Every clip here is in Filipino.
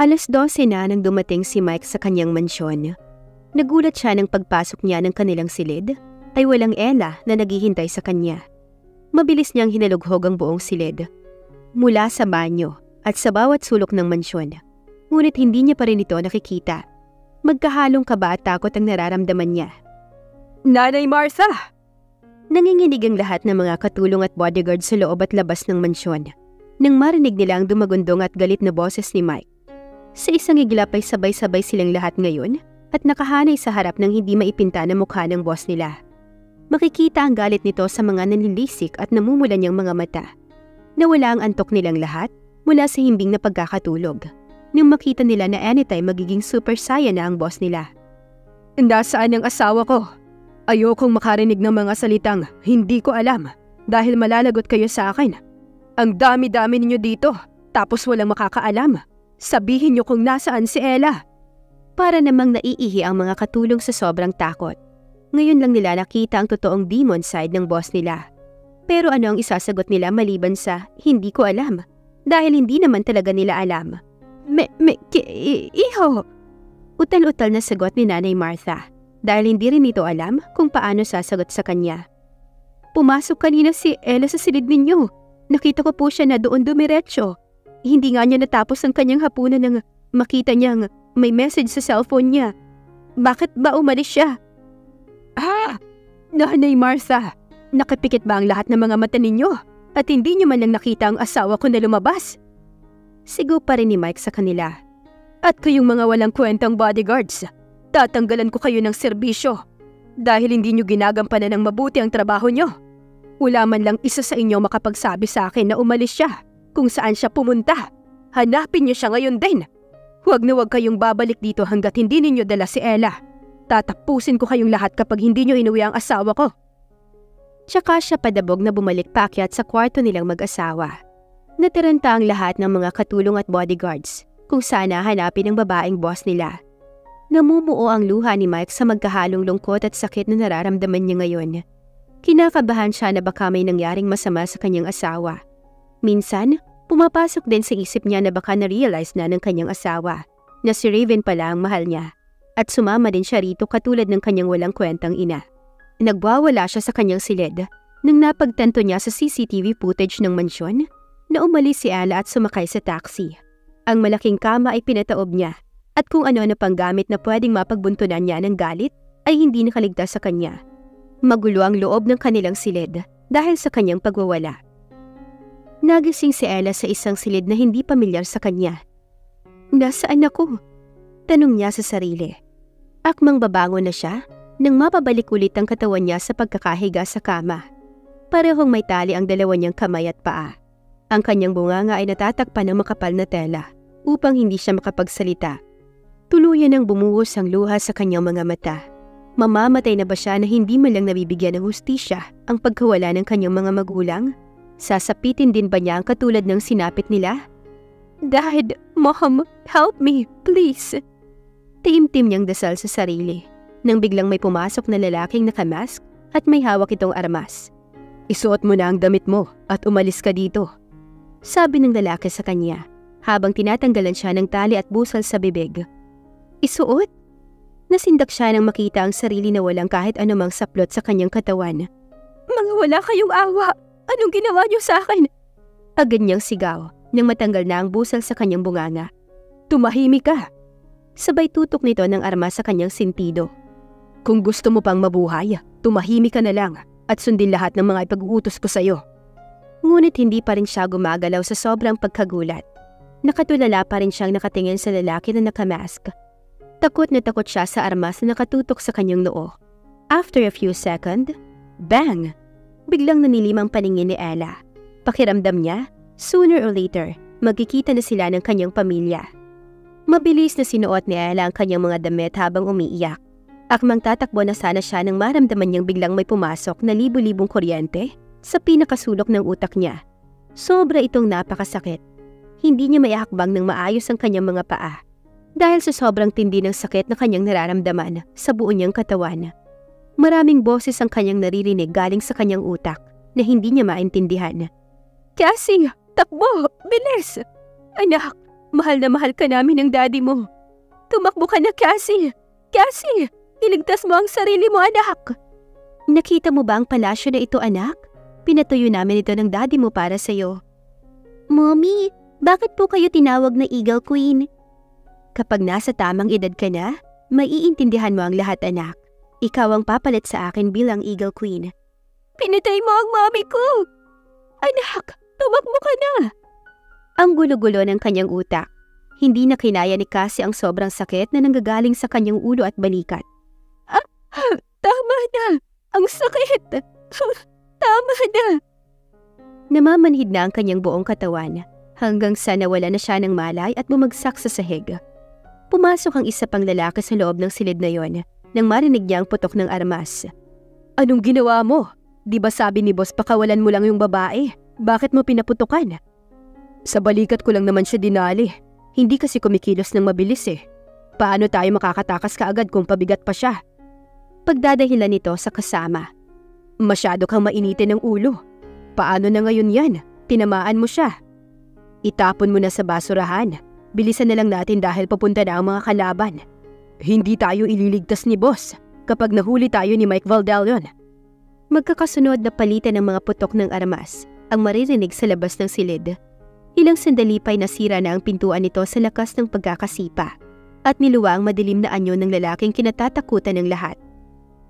12:00 na nang dumating si Mike sa kanyang mansyon. Nagulat siya nang pagpasok niya ng kanilang silid ay walang Ella na naghihintay sa kanya. Mabilis niyang hinalughog ang buong silid mula sa banyo at sa bawat sulok ng mansyon. Ngunit hindi niya pa rin ito nakikita. Magkahalong kaba at takot ang nararamdaman niya. Nanay Martha! Nanginginig ang lahat ng mga katulong at bodyguard sa loob at labas ng mansyon nang marinig nila ang dumagundong at galit na boses ni Mike. Sa isang iglap ay sabay-sabay silang lahat ngayon at nakahanay sa harap ng hindi maipinta na mukha ng boss nila. Makikita ang galit nito sa mga nanilisik at namumula niyang mga mata. Nawala ang antok nilang lahat mula sa himbing na pagkakatulog nang makita nila na anytime magiging super saya na ang boss nila. Nasaan ang asawa ko? Ayokong makarinig ng mga salitang hindi ko alam dahil malalagot kayo sa akin. Ang dami-dami ninyo dito tapos walang makakaalam. Sabihin niyo kung nasaan si Ella. Para namang naiihi ang mga katulong sa sobrang takot. Ngayon lang nila nakita ang totoong demon side ng boss nila. Pero ano ang isasagot nila maliban sa hindi ko alam? Dahil hindi naman talaga nila alam. Iho! Utal-utal na sagot ni Nanay Martha dahil hindi rin ito alam kung paano sasagot sa kanya. Pumasok kanina si Ella sa silid ninyo. Nakita ko po siya na doon dumiretso. Hindi nga niya natapos ang kanyang hapunan nang makita niyang may message sa cellphone niya. Bakit ba umalis siya? Nanay Martha, nakapikit ba ang lahat ng mga mata ninyo? At hindi niyo man lang nakita ang asawa ko na lumabas? Sigaw pa rin ni Mike sa kanila. At kayong mga walang kwentang bodyguards, tatanggalan ko kayo ng serbisyo dahil hindi niyo ginagampanan ng mabuti ang trabaho niyo. Wala man lang isa sa inyo makapagsabi sa akin na umalis siya kung saan siya pumunta. Hanapin niyo siya ngayon din. Huwag na huwag kayong babalik dito hanggat hindi ninyo dala si Ella. Tatapusin ko kayong lahat kapag hindi niyo inuwi ang asawa ko. Tsaka siya padabog na bumalik paakyat sa kwarto nilang mag-asawa. Nataranta ang lahat ng mga katulong at bodyguards kung saan hanapin ang babaeng boss nila. Namumuo ang luha ni Mike sa magkahalong lungkot at sakit na nararamdaman niya ngayon. Kinakabahan siya na baka may nangyaring masama sa kanyang asawa. Minsan, pumapasok din sa isip niya na baka na-realize na ng kanyang asawa na si Raven pala ang mahal niya at sumama din siya rito katulad ng kanyang walang kwentang ina. Nagwawala siya sa kanyang silid nang napagtanto niya sa CCTV footage ng mansyon na umalis si Ella at sumakay sa taxi. Ang malaking kama ay pinataob niya at kung ano-ano pang gamit na pwedeng mapagbuntunan niya ng galit ay hindi nakaligtas sa kanya. Magulo ang loob ng kanilang silid dahil sa kanyang pagwawala. Nagising si Ella sa isang silid na hindi pamilyar sa kanya. Nasaan ako? Tanong niya sa sarili. Akmang babangon na siya nang mapabalik ulit ang katawan niya sa pagkakahiga sa kama. Parehong may tali ang dalawa niyang kamay at paa. Ang kanyang bunganga ay natatakpan ng makapal na tela upang hindi siya makapagsalita. Tuluyan ang bumuhos ang luha sa kanyang mga mata. Mamamatay na ba siya na hindi man lang nabibigyan ng hustisya ang pagkawala ng kanyang mga magulang? Sasapitin din ba niya ang katulad ng sinapit nila? Dad, Mom, help me, please. Tiim-tim niyang dasal sa sarili nang biglang may pumasok na lalaking nakamask at may hawak itong armas. Isuot mo na ang damit mo at umalis ka dito. Sabi ng lalaki sa kanya habang tinatanggalan siya ng tali at busal sa bibig. Isuot? Nasindak siya nang makita ang sarili na walang kahit anumang saplot sa kanyang katawan. Mga wala kayong awa! Anong ginawa niyo sa akin? Agad niyang sigaw nang matanggal na ang busal sa kanyang bunganga. Tumahimik ka! Sabay tutok nito ng armas sa kanyang sintido. Kung gusto mo pang mabuhay, tumahimik ka na lang at sundin lahat ng mga ipag-uutos ko sa'yo. Ngunit hindi pa rin siya gumagalaw sa sobrang pagkagulat. Nakatulala pa rin siyang nakatingin sa lalaki na nakamask. Takot na takot siya sa armas na nakatutok sa kanyang noo. After a few seconds, bang! Biglang nanilim ang paningin ni Ella. Pakiramdam niya, sooner or later, magkikita na sila ng kanyang pamilya. Mabilis na sinuot ni Ella ang kanyang mga damit habang umiiyak. Akmang tatakbo na sana siya nang maramdaman niyang biglang may pumasok na libu-libong kuryente sa pinakasulok ng utak niya. Sobra itong napakasakit. Hindi niya maihakbang ng maayos ang kanyang mga paa dahil sa sobrang tindi ng sakit na kanyang nararamdaman sa buo niyang katawan. Maraming boses ang kanyang naririnig galing sa kanyang utak na hindi niya maintindihan. Cassie, takbo! Bilis! Anak, Mahal na mahal ka namin ng daddy mo. Tumakbo ka na, Cassie! Cassie! Iligtas mo ang sarili mo, anak! Nakita mo ba ang palasyo na ito, anak? Pinatuyo namin ito ng daddy mo para sa'yo. Mommy, bakit po kayo tinawag na Eagle Queen? Kapag nasa tamang edad ka na, maiintindihan mo ang lahat, anak. Ikaw ang papalit sa akin bilang Eagle Queen. Pinatay mo ang mommy ko! Anak, tumakbo ka na! Ang gulo-gulo ng kanyang utak. Hindi na kinaya ni Cassie ang sobrang sakit na nanggagaling sa kanyang ulo at balikat. Tama na! Ang sakit! Tama na! Namamanhid na ang kanyang buong katawan hanggang sa nawala na siya ng malay at bumagsak sa sahig. Pumasok ang isa pang lalaki sa loob ng silid na yon nang marinig niya ang putok ng armas. Anong ginawa mo? Di ba sabi ni boss pakawalan mo lang yung babae? Bakit mo pinaputukan? Sa balikat ko lang naman siya dinali. Hindi kasi kumikilos ng mabilis eh. Paano tayo makakatakas kaagad kung pabigat pa siya? Pagdadahilan nito sa kasama. Masyado kang mainitin ng ulo. Paano na ngayon yan? Tinamaan mo siya. Itapon mo na sa basurahan. Bilisan na lang natin dahil papunta na ang mga kalaban. Hindi tayo ililigtas ni boss kapag nahuli tayo ni Mike Valdalion. Magkakasunod na palitan ng mga putok ng armas ang maririnig sa labas ng silid. Ilang sandali pa'y nasira na ang pintuan nito sa lakas ng pagkakasipa at niluwa ang madilim na anyo ng lalaking kinatatakutan ng lahat.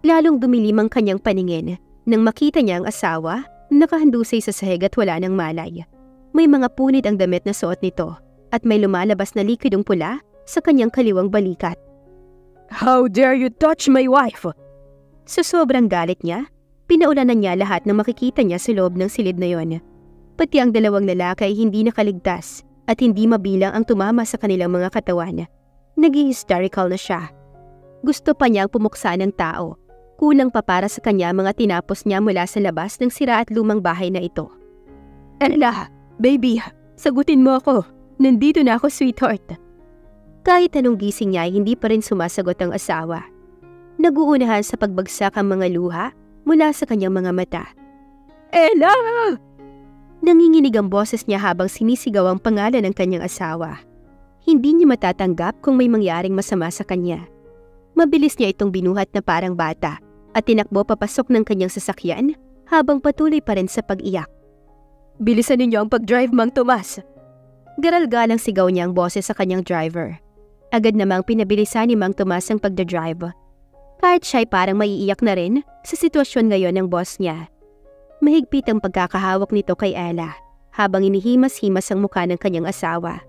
Lalong dumilim ang kanyang paningin nang makita niya ang asawa na nakahandusay sa sahig at wala ng malay. May mga punid ang damit na suot nito at may lumalabas na likidong pula sa kanyang kaliwang balikat. How dare you touch my wife? Sa sobrang galit niya, pinaulanan niya lahat ng makikita niya sa loob ng silid na yon. Pati ang dalawang lalaki ay hindi nakaligtas at hindi mabilang ang tumama sa kanilang mga katawan. Nag-hysterical na siya. Gusto pa niyang pumuksa ng tao. Kulang pa para sa kanya mga tinapos niya mula sa labas ng sira at lumang bahay na ito. Ella, baby, sagutin mo ako. Nandito na ako, sweetheart. Kahit anong gising niya ay hindi pa rin sumasagot ang asawa. Naguunahan sa pagbagsak ang mga luha mula sa kanyang mga mata. Ella! Nanginginig ang boses niya habang sinisigaw ang pangalan ng kanyang asawa. Hindi niya matatanggap kung may mangyaring masama sa kanya. Mabilis niya itong binuhat na parang bata at tinakbo papasok ng kanyang sasakyan habang patuloy pa rin sa pag-iyak. Bilisan ninyo ang pag-drive, Mang Tomas. Garal-galang sigaw niya ang boses sa kanyang driver. Agad namang pinabilisan ni Mang Tomas ang pagdadrive. Kahit siya'y parang maiiyak na rin sa sitwasyon ngayon ng boss niya. Mahigpit ang pagkakahawak nito kay Ella habang inihimas-himas ang mukha ng kanyang asawa.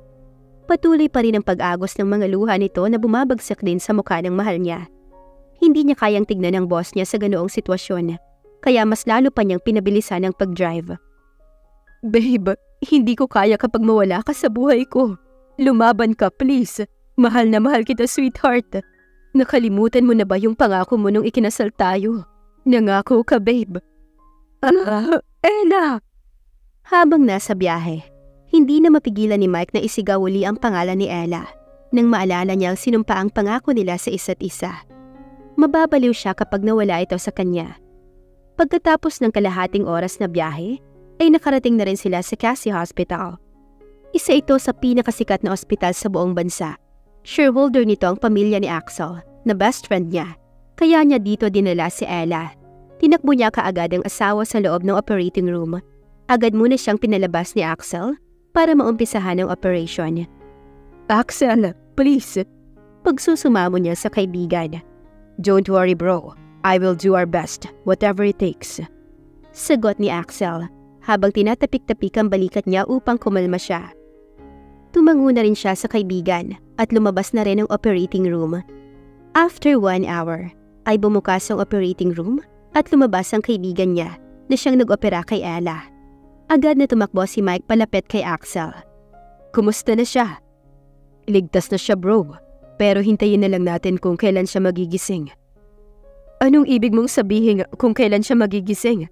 Patuloy pa rin ang pag-agos ng mga luha nito na bumabagsak din sa mukha ng mahal niya. Hindi niya kayang tignan ang boss niya sa ganoong sitwasyon, kaya mas lalo pa niyang pinabilisan ang pag-drive. Babe, hindi ko kaya kapag mawala ka sa buhay ko. Lumaban ka, please. Mahal na mahal kita, sweetheart. Nakalimutan mo na ba yung pangako mo nung ikinasal tayo? Nangako ka, babe. Ella! Habang nasa biyahe, hindi na mapigilan ni Mike na isigaw uli ang pangalan ni Ella nang maalala niya ang sinumpaang pangako nila sa isa't isa. Mababaliw siya kapag nawala ito sa kanya. Pagkatapos ng kalahating oras na biyahe, ay nakarating na rin sila sa Cassie Hospital. Isa ito sa pinakasikat na ospital sa buong bansa. Shareholder nito ang pamilya ni Axel, na best friend niya. Kaya niya dito dinala si Ella. Tinakbo niya kaagad ang asawa sa loob ng operating room. Agad muna siyang pinalabas ni Axel para maumpisahan ang operation. Axel, please. Pagsusumamo niya sa kaibigan. Don't worry, bro. I will do our best, whatever it takes. Sagot ni Axel habang tinatapik-tapik ang balikat niya upang kumalma siya. Tumango na rin siya sa kaibigan at lumabas na rin ang operating room. After 1 hour, ay bumukas ang operating room at lumabas ang kaibigan niya na siyang nag-opera kay Ella. Agad na tumakbo si Mike palapit kay Axel. Kumusta na siya? Ligtas na siya, bro. Pero hintayin na lang natin kung kailan siya magigising. Anong ibig mong sabihin kung kailan siya magigising?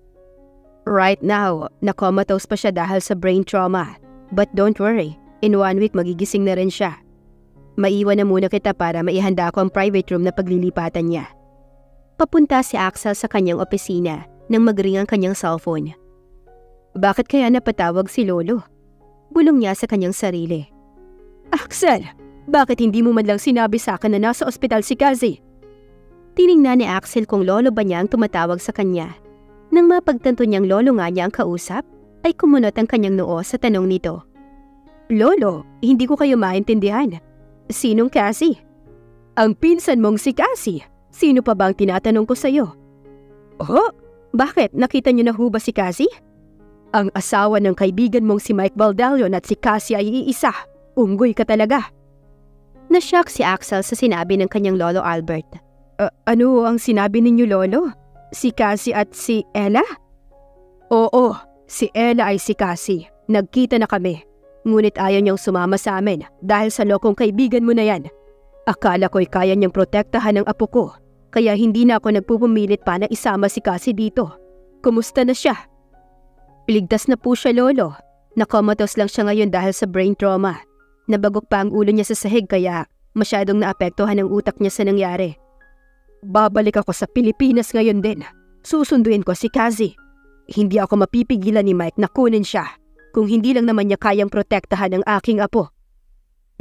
Right now, na-comatose pa siya dahil sa brain trauma. But don't worry, in 1 week magigising na rin siya. Maiwan na muna kita para maihanda ko ang private room na paglilipatan niya. Papunta si Axel sa kanyang opisina nang magring ang kanyang cellphone. Bakit kaya napatawag si Lolo? Bulong niya sa kanyang sarili. Axel, bakit hindi mo man lang sinabi sa akin na nasa ospital si Cassie? Tiningnan ni Axel kung lolo ba niya ang tumatawag sa kanya. Nang mapagtanto niyang lolo nga niya ang kausap, ay kumunot ang kanyang noo sa tanong nito. Lolo, hindi ko kayo maintindihan. Sinong Cassie? Ang pinsan mong si Cassie. Sino pa ba ang tinatanong ko sa'yo? Oh, bakit? Nakita niyo na ho ba si Cassie? Ang asawa ng kaibigan mong si Mike Baldalion at si Cassie ay iisa. Unggoy ka talaga. Nashock si Axel sa sinabi ng kanyang lolo Albert. Ano ang sinabi ninyo, lolo? Si Cassie at si Ella? Oo, si Ella ay si Cassie. Nagkita na kami. Ngunit ayaw niyang sumama sa amin dahil sa lokong kaibigan mo na yan. Akala ko'y kaya niyang protektahan ang apo ko. Kaya hindi na ako nagpupumilit pa na isama si Cassie dito. Kumusta na siya? Ligtas na po siya, lolo. Nakomatos lang siya ngayon dahil sa brain trauma. Nabagok pa ang ulo niya sa sahig kaya masyadong naapektuhan ang utak niya sa nangyari. Babalik ako sa Pilipinas ngayon din. Susunduin ko si Cassie. Hindi ako mapipigilan ni Mike na kunin siya kung hindi lang naman niya kayang protektahan ang aking apo.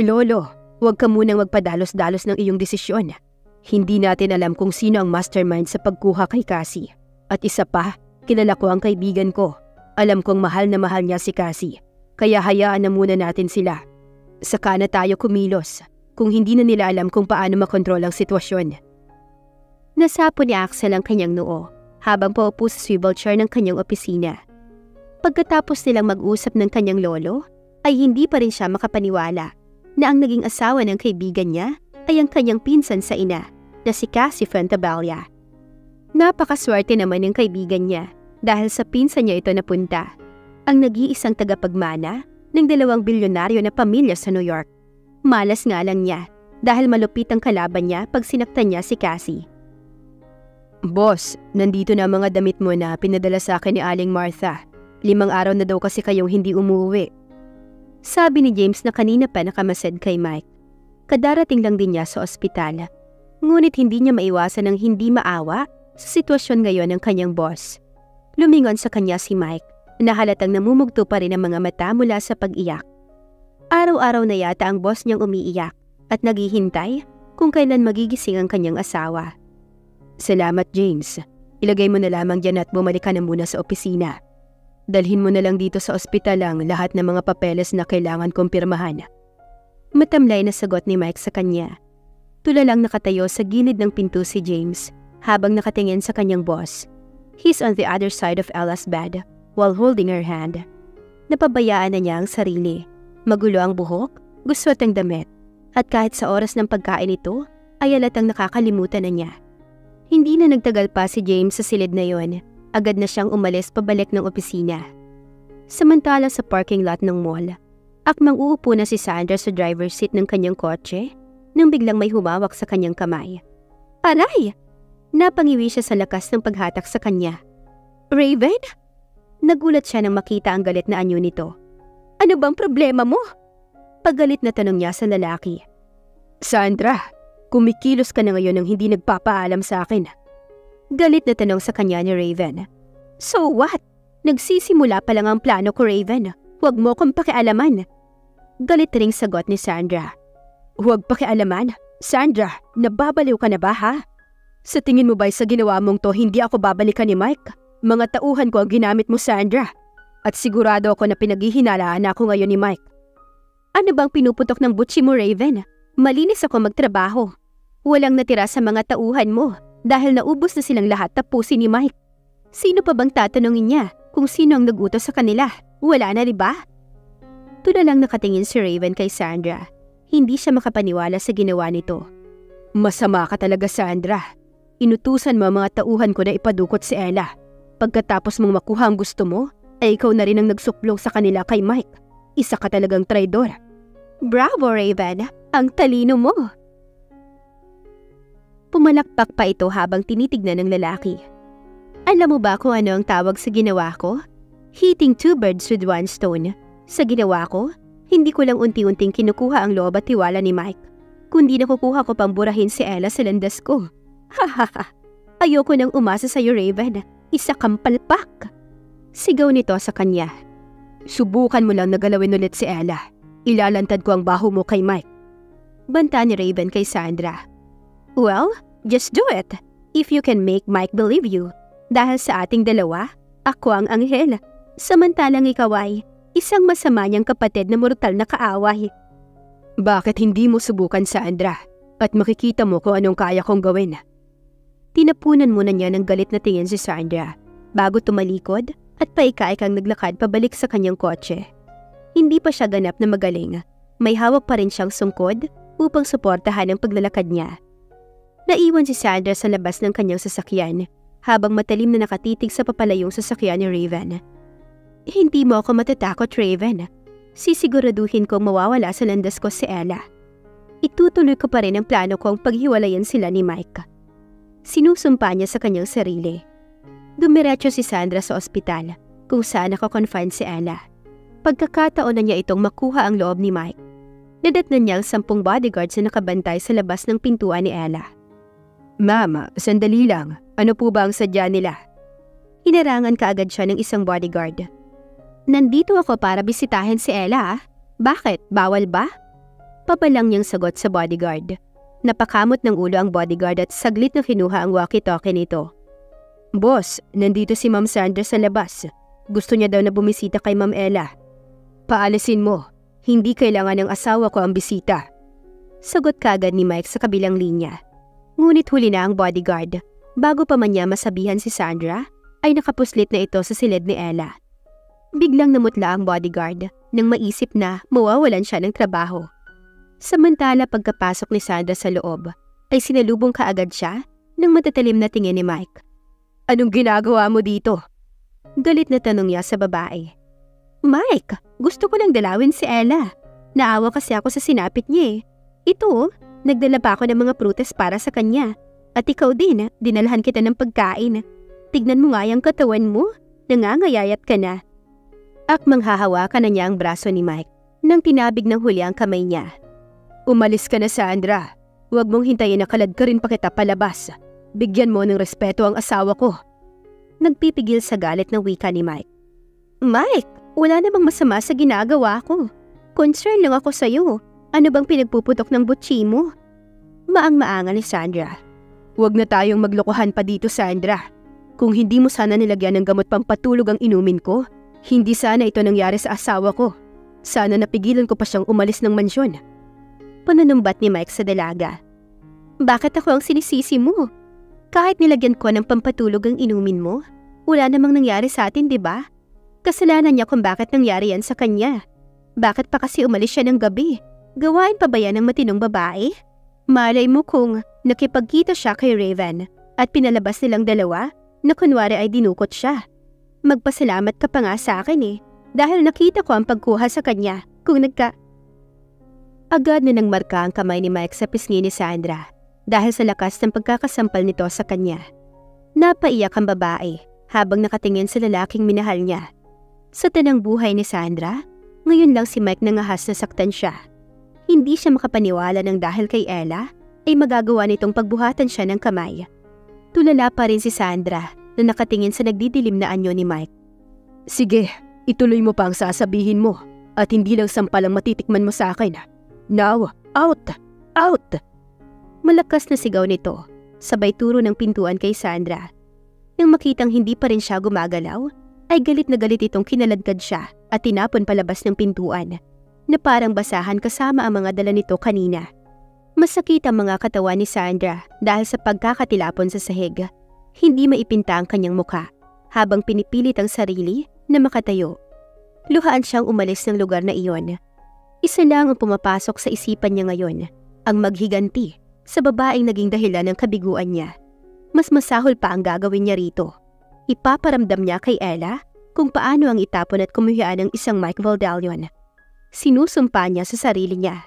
Lolo, huwag ka munang magpadalos-dalos ng iyong desisyon. Hindi natin alam kung sino ang mastermind sa pagkuha kay Cassie. At isa pa, kilala ko ang kaibigan ko. Alam kong mahal na mahal niya si Cassie. Kaya hayaan na muna natin sila. Saka na tayo kumilos kung hindi na nila alam kung paano makontrol ang sitwasyon. Nasapo ni Axel ang kanyang noo habang paupo sa swivel chair ng kanyang opisina. Pagkatapos nilang mag-usap ng kanyang lolo, ay hindi pa rin siya makapaniwala na ang naging asawa ng kaibigan niya ay ang kanyang pinsan sa ina na si Cassie Fuentabella. Napakaswerte naman ng kaibigan niya dahil sa pinsan niya ito napunta, ang nag-iisang tagapagmana ng 2 bilyonaryo na pamilya sa New York. Malas nga lang niya dahil malupit ang kalaban niya pag sinaktan niya si Cassie. Boss, nandito na mga damit mo na pinadala sa akin ni Aling Martha. 5 araw na daw kasi kayong hindi umuwi. Sabi ni James na kanina pa nakamasid kay Mike. Kadarating lang din niya sa ospital. Ngunit hindi niya maiwasan ang hindi maawa sa sitwasyon ngayon ng kanyang boss. Lumingon sa kanya si Mike na halatang namumugto pa rin ang mga mata mula sa pag-iyak. Araw-araw na yata ang boss niyang umiiyak at naghihintay kung kailan magigising ang kanyang asawa. Salamat, James. Ilagay mo na lamang dyan at bumalik ka na muna sa opisina. Dalhin mo na lang dito sa ospital ang lahat ng mga papeles na kailangan kumpirmahan. Matamlay na sagot ni Mike sa kanya. Tulalang nakatayo sa gilid ng pinto si James habang nakatingin sa kanyang boss. He's on the other side of Ella's bed while holding her hand. Napabayaan na niya ang sarili. Magulo ang buhok, gusot ang damit. At kahit sa oras ng pagkain ito, ay halatang nakakalimutan na niya. Hindi na nagtagal pa si James sa silid na yon. Agad na siyang umalis pabalik ng opisina. Samantala sa parking lot ng mall, akmang uupo na si Sandra sa driver's seat ng kanyang kotse nang biglang may humawak sa kanyang kamay. Aray! Napangiwi siya sa lakas ng paghatak sa kanya. Raven? Nagulat siya nang makita ang galit na anyo nito. Ano bang problema mo? Pagalit na tanong niya sa lalaki. Sandra, kumikilos ka na ngayon nang hindi nagpapaalam sa akin. Galit na tanong sa kanya ni Raven. So what? Nagsisimula pa lang ang plano ko, Raven. Huwag mo kong pakialaman. Galit ring sagot ni Sandra. Huwag pakialaman? Sandra, nababaliw ka na ba ha? Sa tingin mo ba sa ginawa mong to hindi ako babalikan ni Mike? Mga tauhan ko ang ginamit mo, Sandra. At sigurado ako na pinaghihinalaan ako ngayon ni Mike. Ano bang pinuputok ng butsi mo, Raven? Malinis ako magtrabaho. Walang natira sa mga tauhan mo dahil naubos na silang lahat tapusin ni Mike. Sino pa bang tatanungin niya kung sino ang nag-utos sa kanila? Wala na riba? Tulalang nakatingin si Raven kay Sandra. Hindi siya makapaniwala sa ginawa nito. Masama ka talaga, Sandra. Inutusan mo ang mga tauhan ko na ipadukot si Ella. Pagkatapos mong makuha ang gusto mo, ay ikaw na rin ang nagsuplong sa kanila kay Mike. Isa ka talagang traidor. Bravo, Raven. Ang talino mo. Pumalakpak pa ito habang tinitignan ng lalaki. Alam mo ba kung ano ang tawag sa ginawa ko? Hitting 2 birds with 1 stone. Sa ginawa ko, hindi ko lang unti-unting kinukuha ang loob at tiwala ni Mike, kundi nakukuha ko pang burahin si Ella sa landas ko. Hahaha. Ayoko nang umasa sa'yo, Raven. Isa kang palpak. Sigaw nito sa kanya. Subukan mo lang na galawin ulit si Ella. Ilalantad ko ang baho mo kay Mike. Banta ni Raven kay Sandra. Well, just do it. If you can make Mike believe you. Dahil sa ating dalawa, ako ang anghel. Samantalang ikaw ay isang masama niyang kapatid na mortal na kaaway. Bakit hindi mo subukan, Sandra? At makikita mo kung anong kaya kong gawin. Tinapunan muna niya ng galit na tingin si Sandra bago tumalikod at paika-ikang naglakad pabalik sa kanyang kotse. Hindi pa siya ganap na magaling. May hawak pa rin siyang sungkod upang suportahan ang paglalakad niya. Naiwan si Sandra sa labas ng kanyang sasakyan habang matalim na nakatitig sa papalayong sasakyan ni Raven. Hindi mo ako matatakot, Raven. Sisiguraduhin kong mawawala sa landas ko si Ella. Itutuloy ko pa rin ang plano kong paghiwalayan sila ni Mike. Sinusumpa niya sa kanyang sarili. Dumiretso si Sandra sa ospital kung saan nakakonfine si Ella. Pagkakataon na niya itong makuha ang loob ni Mike. Nadatnan niya ang 10 bodyguards na nakabantay sa labas ng pintuan ni Ella. Mama, sandali lang. Ano po ba ang sadya nila? Hinarangan kaagad siya ng isang bodyguard. Nandito ako para bisitahin si Ella. Bakit? Bawal ba? Papalang niyang sagot sa bodyguard. Napakamot ng ulo ang bodyguard at saglit na kinuha ang walkie-talkie nito. Boss, nandito si Ma'am Sandra sa labas. Gusto niya daw na bumisita kay Ma'am Ella. Paalisin mo. Hindi kailangan ng asawa ko ang bisita. Sagot kaagad ni Mike sa kabilang linya. Ngunit huli na ang bodyguard. Bago pa man niya masabihan si Sandra, ay nakapuslit na ito sa silid ni Ella. Biglang namutla ang bodyguard nang maisip na mawawalan siya ng trabaho. Samantala pagkapasok ni Sandra sa loob, ay sinalubong kaagad siya ng matatalim na tingin ni Mike. Anong ginagawa mo dito? Galit na tanong niya sa babae. Mike, gusto ko lang dalawin si Ella. Naawa kasi ako sa sinapit niya eh. Ito, nagdala pa ako ng mga prutas para sa kanya. At ikaw din, dinalhan kita ng pagkain. Tignan mo nga yung katawan mo, nangangayayat ka na. Akmang hahawakan na niya ang braso ni Mike nang tinabig ng huli ang kamay niya. Umalis ka na, Sandra. Huwag mong hintayin na kalad ka rin pa kita palabas. Bigyan mo ng respeto ang asawa ko. Nagpipigil sa galit ng wika ni Mike. Mike, wala namang masama sa ginagawa ko. Concern lang ako sa'yo. Ano bang pinagpuputok ng butchi mo? Maang-maangan ni Sandra. Huwag na tayong maglokohan pa dito, Sandra. Kung hindi mo sana nilagyan ng gamot pampatulog ang inumin ko, hindi sana ito nangyari sa asawa ko. Sana napigilan ko pa siyang umalis ng mansyon. Pananumbat ni Mike sa dalaga. Bakit ako ang sinisisi mo? Kahit nilagyan ko ng pampatulog ang inumin mo, wala namang nangyari sa atin, di ba? Kasalanan niya kung bakit nangyari yan sa kanya. Bakit pa kasi umalis siya ng gabi? Gawain pa ba yan ng matinong babae? Malay mo kung nakipagkita siya kay Raven at pinalabas nilang dalawa na kunwari ay dinukot siya. Magpasalamat ka pa nga sa akin eh, dahil nakita ko ang pagkuha sa kanya kung Agad na nang marka ang kamay ni Mike sa pisngi ni Sandra dahil sa lakas ng pagkakasampal nito sa kanya. Napaiyak ang babae habang nakatingin sa lalaking minahal niya. Sa tanang buhay ni Sandra, ngayon lang si Mike nangahas na saktan siya. Hindi siya makapaniwala ng dahil kay Ella ay magagawa nitong pagbuhatan siya ng kamay. Tulala pa rin si Sandra na nakatingin sa nagdidilim na anyo ni Mike. Sige, ituloy mo pa ang sasabihin mo at hindi lang sampal ang matitikman mo sa akin. Now, out! Out! Malakas na sigaw nito, sabay turo ng pintuan kay Sandra. Nang makitang hindi pa rin siya gumagalaw, ay galit na galit itong kinaladkad siya at tinapon palabas ng pintuan na parang basahan kasama ang mga dala nito kanina. Masakit ang mga katawan ni Sandra dahil sa pagkakatilapon sa sahig. Hindi maipinta ang kanyang muka habang pinipilit ang sarili na makatayo. Luhaan siyang umalis ng lugar na iyon. Isa lang ang pumapasok sa isipan niya ngayon, ang maghiganti sa babaeng naging dahilan ng kabiguan niya. Mas masahol pa ang gagawin niya rito. Ipaparamdam niya kay Ella kung paano ang itapon at kumuhian ng isang Mike Valdalion. Sinusumpa niya sa sarili niya.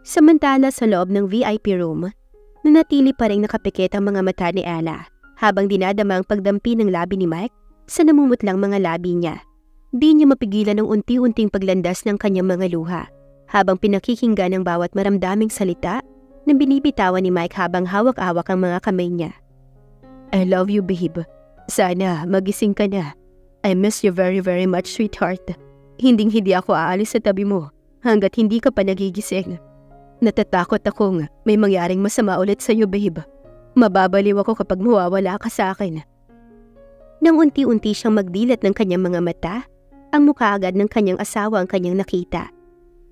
Samantala sa loob ng VIP room, nanatili pa rin nakapikit ang mga mata ni Ella habang dinadama ang pagdampi ng labi ni Mike sa namumutlang mga labi niya. Di niya mapigilan ang unti-unting paglandas ng kanyang mga luha habang pinakikinggan ang bawat maramdaming salita na binibitawan ni Mike habang hawak-hawak ang mga kamay niya. I love you, babe. Sana magising ka na. I miss you very very much, sweetheart. Hinding-hindi ako aalis sa tabi mo hanggat hindi ka pa nagigising. Natatakot akong may mangyaring masama ulit sa'yo, babe. Mababaliw ako kapag mawawala ka sa akin. Nang unti-unti siyang magdilat ng kanyang mga mata, ang mukha agad ng kanyang asawa ang kanyang nakita.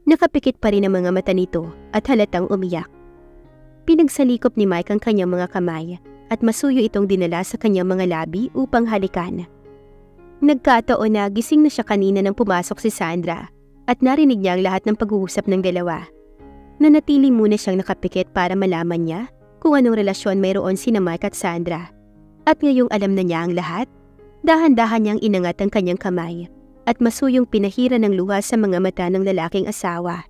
Nakapikit pa rin ang mga mata nito at halatang umiyak. Pinagsalikop ni Mike ang kanyang mga kamay at masuyo itong dinala sa kanyang mga labi upang halikan. Nagkataon na gising na siya kanina nang pumasok si Sandra at narinig niya ang lahat ng pag-uusap ng dalawa. Nanatili muna siyang nakapikit para malaman niya kung anong relasyon mayroon sina Mike at Sandra. At ngayong alam na niya ang lahat, dahan-dahan niyang inangat ang kanyang kamay at masuyong pinahira ng luha sa mga mata ng lalaking asawa.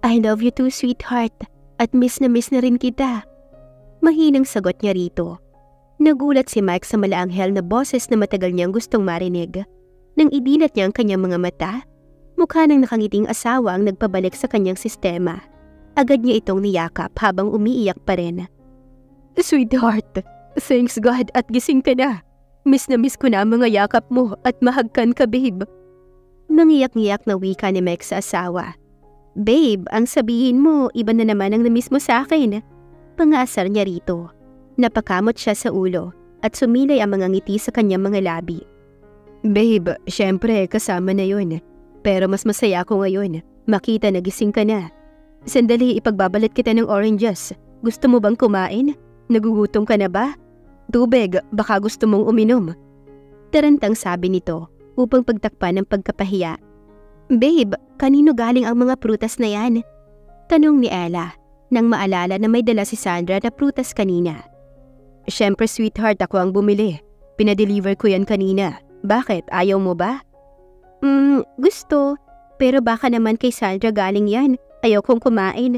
I love you too, sweetheart, at miss na rin kita. Mahinang sagot niya rito. Nagulat si Mike sa malaanghel na boses na matagal niyang gustong marinig. Nang idilat niya ang kanyang mga mata, mukha ng nakangiting asawa ang nagpabalik sa kanyang sistema. Agad niya itong niyakap habang umiiyak pa rin. Sweetheart, thanks God at gising ka na. Miss ko na ang mga yakap mo at mahagkan ka, babe. Nangiyak-ngiyak na wika ni Mike sa asawa. Babe, ang sabihin mo, iba na naman ang namiss mo sa akin. Pangasar niya rito. Napakamot siya sa ulo at sumilay ang mga ngiti sa kanyang mga labi. Babe, syempre kasama na yun. Pero mas masaya ako ngayon. Makita na gising ka na. Sandali, ipagbabalat kita ng oranges. Gusto mo bang kumain? Nagugutom ka na ba? Tubig, baka gusto mong uminom. Tarantang sabi nito upang pagtakpan ng pagkapahiya. Babe, kanino galing ang mga prutas na yan? Tanong ni Ella nang maalala na may dala si Sandra na prutas kanina. Syempre sweetheart, ako ang bumili. Pinadeliver ko yan kanina. Bakit? Ayaw mo ba? Gusto. Pero baka naman kay Sandra galing yan. Ayaw kong kumain.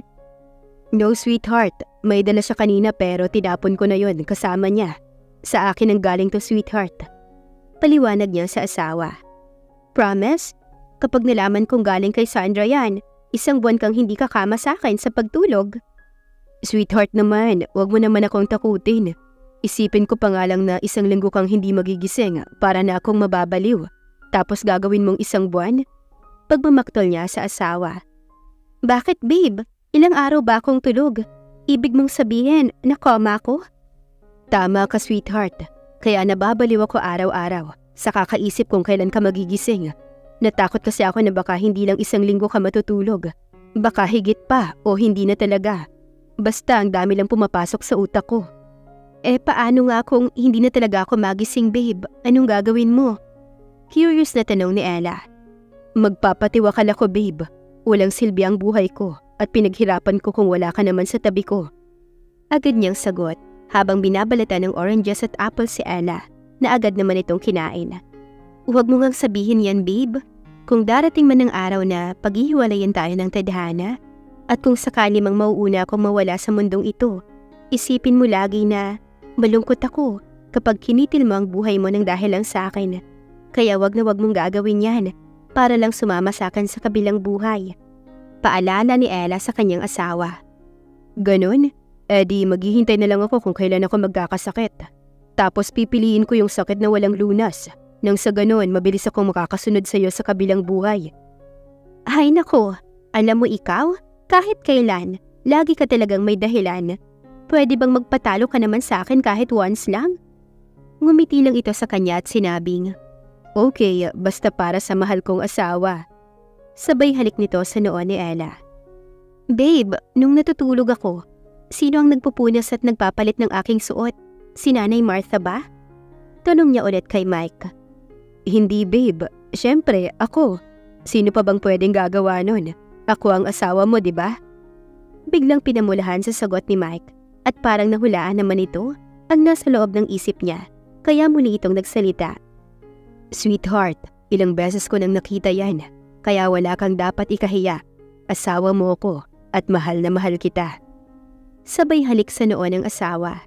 No sweetheart, may dala siya kanina pero tinapon ko na yon kasama niya. Sa akin ang galing to, sweetheart. Paliwanag niya sa asawa. Promise? Kapag nalaman kong galing kay Sandra yan, 1 buwan kang hindi kakama sa akin sa pagtulog. Sweetheart naman, wag mo naman akong takutin. Isipin ko pa nga lang na 1 linggo kang hindi magigising para na akong mababaliw. Tapos gagawin mong 1 buwan? Pagmamaktol niya sa asawa. Bakit, babe? Ilang araw ba akong tulog? Ibig mong sabihin na koma ko? Tama ka, sweetheart. Kaya nababaliw ako araw-araw sa kakaisip kung kailan ka magigising. Natakot kasi ako na baka hindi lang 1 linggo ka matutulog. Baka higit pa o hindi na talaga. Basta ang dami lang pumapasok sa utak ko. Paano nga kung hindi na talaga ako magising, babe? Anong gagawin mo? Curious na tanong ni Ella. Magpapatiwakal ako, babe. Walang silbi ang buhay ko at pinaghirapan ko kung wala ka naman sa tabi ko. Agad niyang sagot habang binabalatan ng oranges at apple si Ella na agad naman itong kinain. Huwag mo ngang sabihin yan, babe. Kung darating man ang araw na paghihiwalayan tayo ng tadhana at kung sakali mang mauuna akong mawala sa mundong ito, isipin mo lagi na malungkot ako kapag kinitil mo ang buhay mo ng dahil lang sa akin. Kaya wag na wag mong gagawin yan para lang sumama sa akin sa kabilang buhay. Paalala ni Ella sa kanyang asawa. Ganon? Di maghihintay na lang ako kung kailan ako magkakasakit. Tapos pipiliin ko yung sakit na walang lunas. Nang sa ganon, mabilis akong makakasunod sa iyo sa kabilang buhay. Ay nako, alam mo ikaw, kahit kailan, lagi ka talagang may dahilan. Pwede bang magpatalo ka naman sa akin kahit once lang? Ngumiti lang ito sa kanya at sinabing, okay, basta para sa mahal kong asawa. Sabay halik nito sa noo ni Ella. Babe, nung natutulog ako, sino ang nagpupunas at nagpapalit ng aking suot? Si Nanay Martha ba? Tanong niya ulit kay Mike. Hindi, babe. Siyempre, ako. Sino pa bang pwedeng gagawa nun? Ako ang asawa mo, di ba? Biglang pinamulahan sa sagot ni Mike at parang nahulaan naman ito ang nasa loob ng isip niya. Kaya muli itong nagsalita. Sweetheart, ilang beses ko nang nakita yan. Kaya wala kang dapat ikahiya. Asawa mo ko at mahal na mahal kita. Sabay halik sa noo ng asawa.